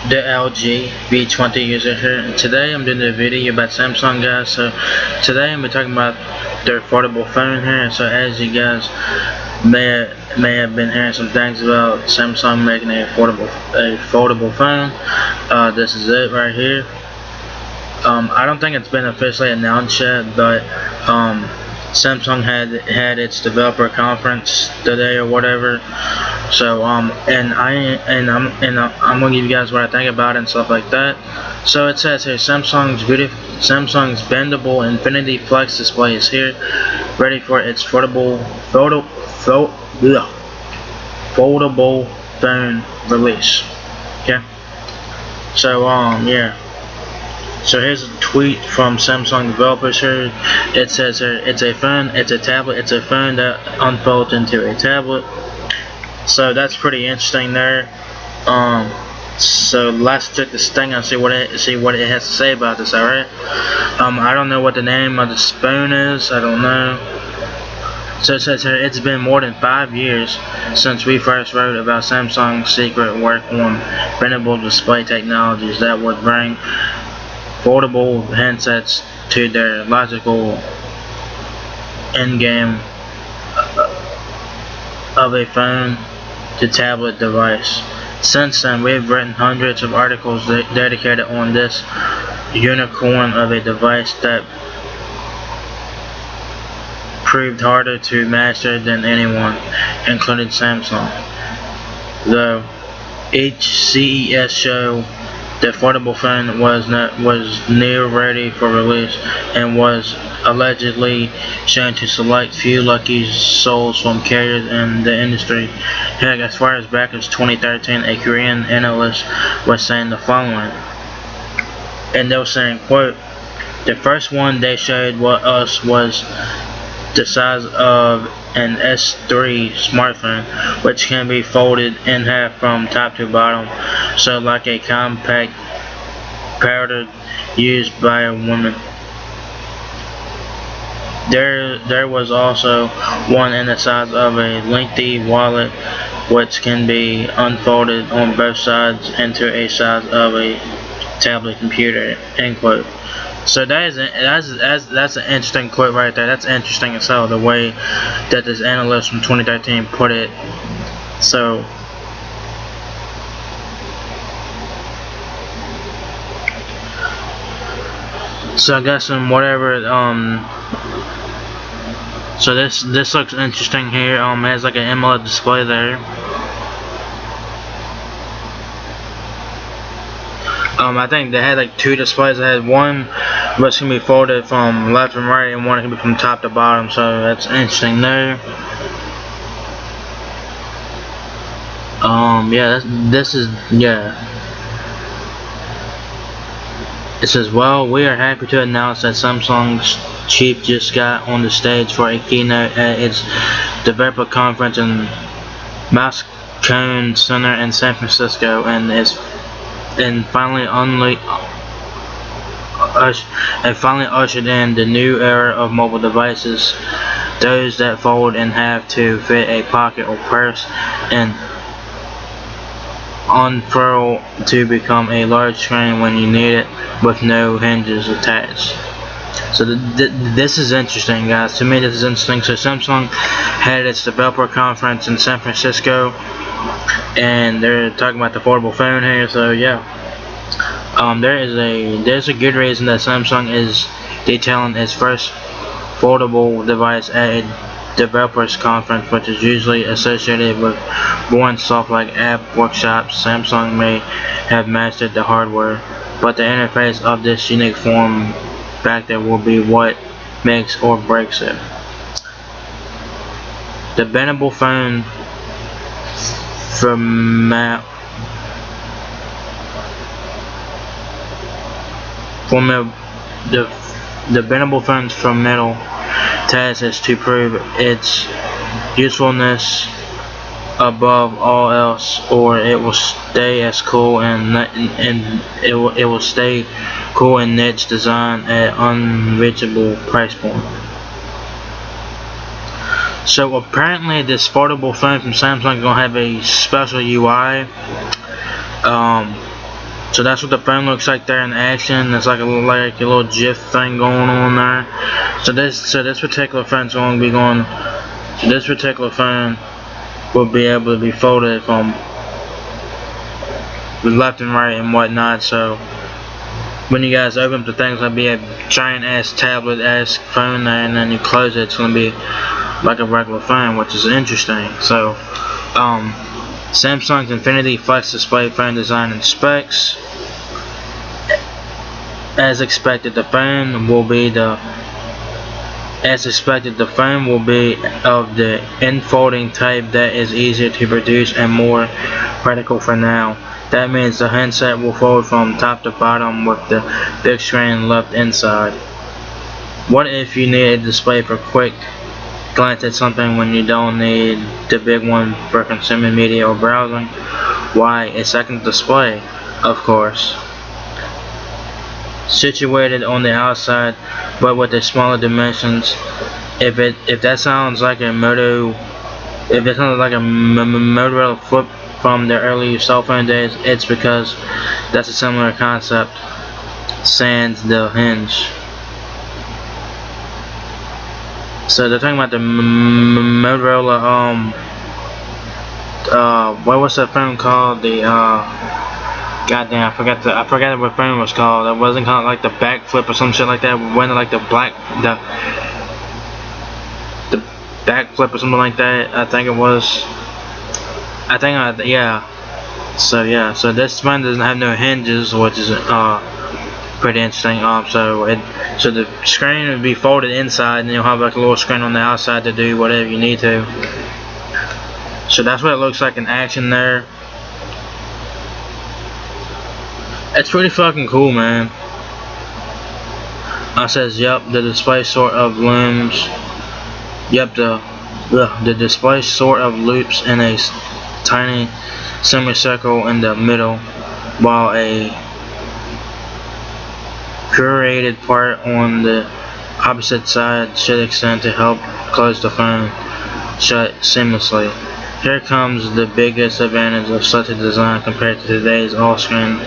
the LG V20 user here, and today I'm doing a video about Samsung, guys. So today I'm talking about their foldable phone here. So as you guys may have been hearing some things about Samsung making a foldable phone. This is it right here. I don't think it's been officially announced yet, but Samsung had its developer conference today or whatever. So I'm gonna give you guys what I think about it and stuff like that. So it says here, Samsung's bendable Infinity Flex display is here, ready for its foldable phone release. Okay. So yeah. So here's a tweet from Samsung developers here. It says here, it's a phone, it's a tablet, it's a phone that unfolds into a tablet. So that's pretty interesting there. So let's check this thing and see what it has to say about this. Alright. I don't know what the name of the phone is. I don't know. So it says here, it's been more than 5 years since we first wrote about Samsung's secret work on bendable display technologies that would bring foldable handsets to their logical endgame of a phone to tablet device. Since then, we've written hundreds of articles dedicated on this unicorn of a device that proved harder to master than anyone, including Samsung. Though each CES show, the foldable phone was near ready for release and was allegedly shown to select few lucky souls from carriers in the industry. Heck, as far as back as 2013, a Korean analyst was saying the following, and they were saying, quote, "The first one they showed us was the size of an S3 smartphone, which can be folded in half from top to bottom, so like a compact powder used by a woman. There was also one in the size of a lengthy wallet, which can be unfolded on both sides into a size of a tablet computer." End quote. So that's an interesting quote right there. That's interesting as hell, the way that this analyst from 2013 put it. So I guess in whatever so this looks interesting here. It has like an AMOLED display there. I think they had like two displays. They had one which can be folded from left and right, and one can be from top to bottom. So that's interesting there. Yeah, It says, well, we are happy to announce that Samsung's chief just got on the stage for a keynote at its developer conference in Moscone Center in San Francisco, and finally ushered in the new era of mobile devices, those that fold in half to fit a pocket or purse and unfurl to become a large screen when you need it with no hinges attached. So this is interesting, guys. To me, this is interesting. So Samsung had its developer conference in San Francisco, and they're talking about the foldable phone here. So yeah, there's a good reason that Samsung is detailing its first foldable device at a developers conference, which is usually associated with boring stuff like app workshops. Samsung may have mastered the hardware, but the interface of this unique form factor will be what makes or breaks it. The bendable phone the bendable phone's fundamental task is to prove its usefulness above all else, or it will stay as cool and it will stay cool and niche design at unreachable price point. So apparently this foldable phone from Samsung is gonna have a special UI. So that's what the phone looks like there in action. It's like a little GIF thing going on there. So this particular phone's going to be going. So this particular phone will be able to be folded from left and right and whatnot. So when you guys open up the thing, it's gonna be a giant ass tablet ass phone there, and then you close it, it's gonna be like a regular phone, which is interesting. So Samsung's Infinity Flex Display phone design and specs. As expected, the phone will be of the enfolding type that is easier to produce and more practical for now. That means the handset will fold from top to bottom with the big screen left inside. What if you need a display for quick glance at something when you don't need the big one for consuming media or browsing? Why, a second display, of course. Situated on the outside but with the smaller dimensions. If that sounds like a Motorola flip from the early cell phone days, it's because that's a similar concept, sans the hinge. So they're talking about the Motorola what was that phone called? The goddamn, I forgot what phone it was called. It wasn't called like the backflip or some shit like that. It went like the backflip or something like that. I think it was. Yeah. So this phone doesn't have no hinges, which is pretty interesting. So the screen would be folded inside, and you'll have like a little screen on the outside to do whatever you need to. So that's what it looks like in action there. It's pretty fucking cool, man. I says, yep, the display sort of looms. Yep, the display sort of loops in a tiny semicircle in the middle, while a curated part on the opposite side should extend to help close the phone shut seamlessly. Here comes the biggest advantage of such a design compared to today's all-screen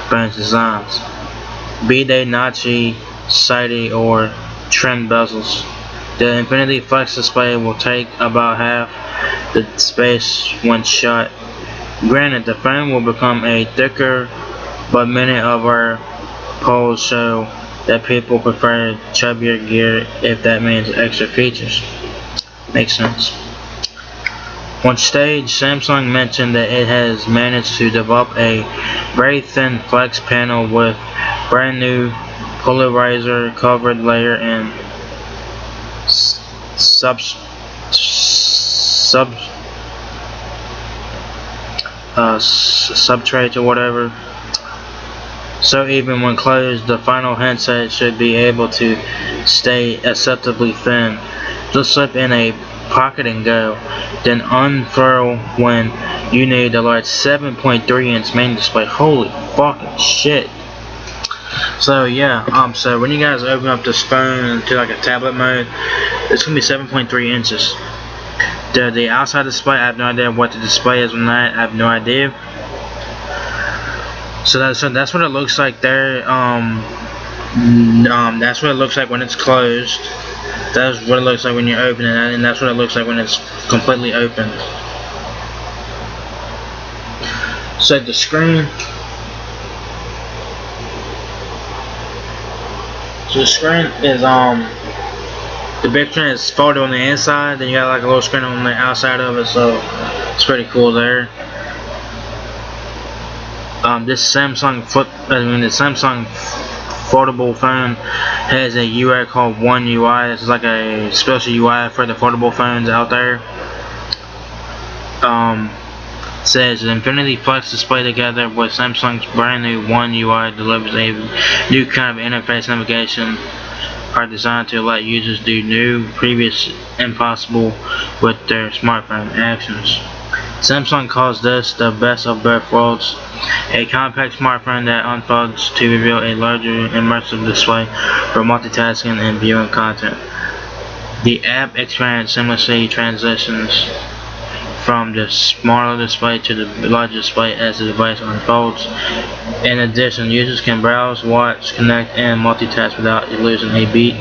phones designs, be they notchy, sidey, or trimmed bezels. The Infinity Flex display will take about half the space when shut. Granted, the phone will become a thicker, but many of our polls show that people prefer chubbier gear if that means extra features. Makes sense. On stage, Samsung mentioned that it has managed to develop a very thin flex panel with brand new polarizer covered layer and substrate or whatever. So even when closed, the final handset should be able to stay acceptably thin. Just slip in a pocket and go, then unfurl when you need a large 7.3 inch main display. Holy fucking shit. So yeah, so when you guys open up this phone into like a tablet mode, it's gonna be 7.3 inches. The outside display, I have no idea what the display is on that. I have no idea. So that's what it looks like there. That's what it looks like when it's closed. That's what it looks like when you're opening it, and that's what it looks like when it's completely open. So the screen. So the screen is the big screen is folded on the inside, then you got like a little screen on the outside of it, so it's pretty cool there. This Samsung foldable phone has a UI called One UI. It's like a special UI for the foldable phones out there. Says the Infinity Flex display together with Samsung's brand new One UI delivers a new kind of interface navigation are designed to let users do new, previous impossible with their smartphone actions. Samsung calls this the best of both worlds, a compact smartphone that unfolds to reveal a larger immersive display for multitasking and viewing content. The app experience seamlessly transitions from the smaller display to the larger display as the device unfolds. In addition, users can browse, watch, connect, and multitask without losing a beat,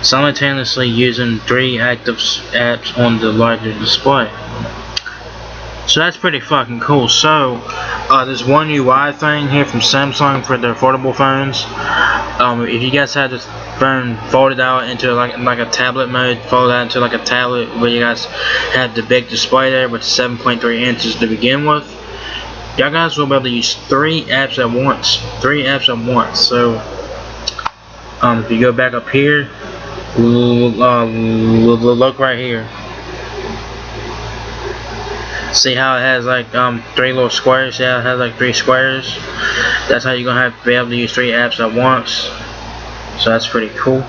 simultaneously using 3 active apps on the larger display. So that's pretty fucking cool. So there's one UI thing here from Samsung for their foldable phones. If you guys had this phone folded out into like a tablet mode, folded out into like a tablet where you guys have the big display there with 7.3 inches to begin with, y'all guys will be able to use 3 apps at once. 3 apps at once. So if you go back up here, look right here. See how it has like 3 little squares? Yeah, it has like 3 squares. That's how you're gonna have to be able to use 3 apps at once. So that's pretty cool.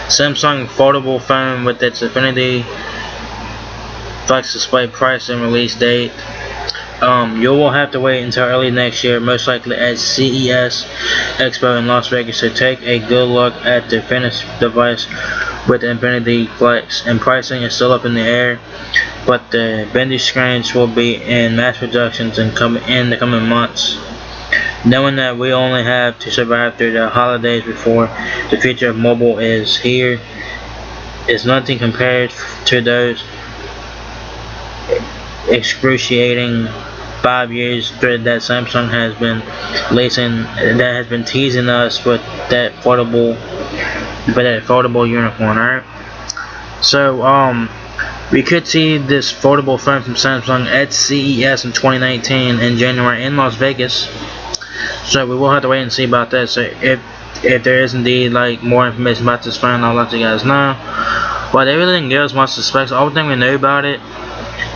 Samsung foldable phone with its Infinity Flex display price and release date. You will have to wait until early next year, most likely at CES Expo in Las Vegas, to take a good look at the finished device with the Infinity Flex. And pricing is still up in the air, but the bendy screens will be in mass productions in the coming months. Knowing that we only have to survive through the holidays before the future of mobile is here, is nothing compared to those excruciating 5 years that Samsung has been releasing, that has been teasing us with that foldable unicorn. Alright, so we could see this foldable phone from Samsung at CES in 2019 in January in Las Vegas. So we will have to wait and see about that. So if there is indeed like more information about this phone, I'll let you guys know. But they really didn't give us much of the specs. The only thing we know about it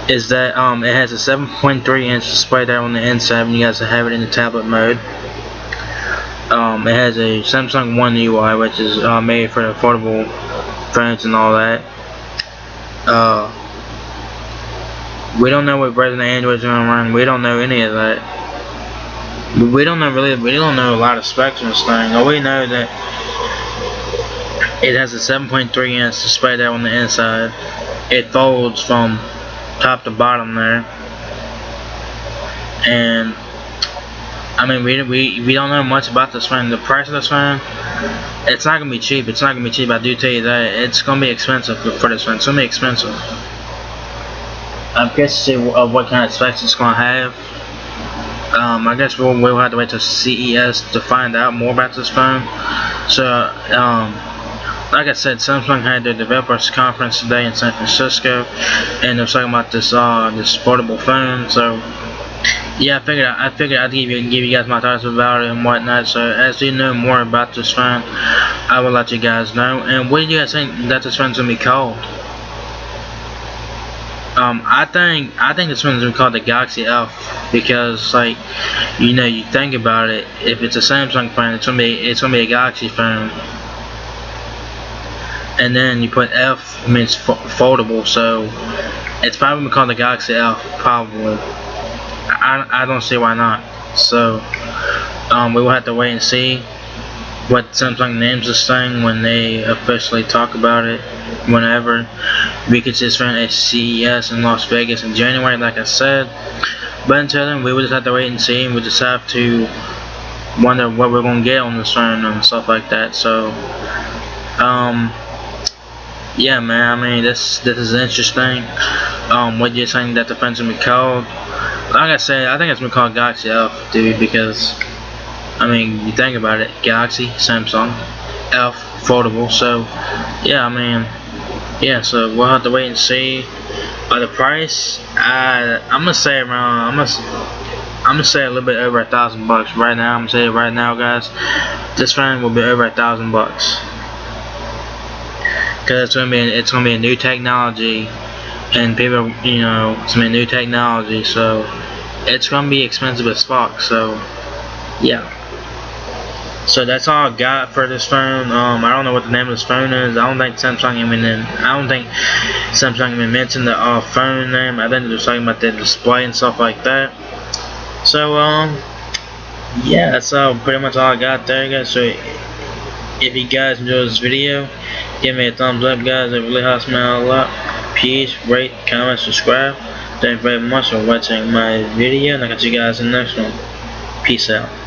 is that it has a 7.3 inch display there on the inside when you guys have it in the tablet mode. It has a Samsung One UI, which is made for the affordable phones and all that. We don't know what version of Android is going to run. We don't know any of that. We don't know a lot of specs on this thing. All we know that it has a 7.3 inch display there on the inside. It folds from top to bottom there, and I mean we don't know much about this phone. The price of this phone, it's not gonna be cheap. It's not gonna be cheap. I do tell you that. It's gonna be expensive for this phone. It's gonna be expensive. I'm curious to see what kind of specs it's gonna have. I guess we'll have to wait till CES to find out more about this phone. So like I said, Samsung had their developers conference today in San Francisco, and they're talking about this foldable phone. So yeah, I figured I'd give you guys my thoughts about it and whatnot. So as you know more about this phone, I will let you guys know. And what do you guys think that this phone's gonna be called? I think this one's gonna be called the Galaxy F, because like, you know, you think about it, if it's a Samsung phone, it's gonna be a Galaxy phone, and then you put F means foldable, so it's probably called the Galaxy F, probably. I don't see why not. So we will have to wait and see what Samsung names this thing when they officially talk about it. Whenever we could see this phone at CES in Las Vegas in January, like I said. But until then, we will just have to wait and see, and we just have to wonder what we're gonna get on this phone and stuff like that. So yeah, man, I mean, this is interesting. What do you think that the phone's gonna be called? Like I said, I think it's gonna be called Galaxy F, dude, because I mean, you think about it, Galaxy, Samsung, F, foldable. So yeah, I mean, yeah, so we'll have to wait and see. The price, I'm gonna say around, I'm gonna say a little bit over $1,000 right now. I'm gonna say it right now, guys. This phone will be over $1,000, because it's gonna be a new technology, and people, you know, it's gonna be new technology, so it's gonna be expensive as fuck. So yeah. So that's all I got for this phone. I don't know what the name of this phone is. I don't think Samsung even mentioned the phone name. I think they're just talking about the display and stuff like that. So yeah, that's all pretty much all I got there, guys. So if you guys enjoyed this video, give me a thumbs up, guys. It really helps me out a lot. Peace, rate, comment, subscribe. Thank you very much for watching my video, and I'll catch you guys in the next one. Peace out.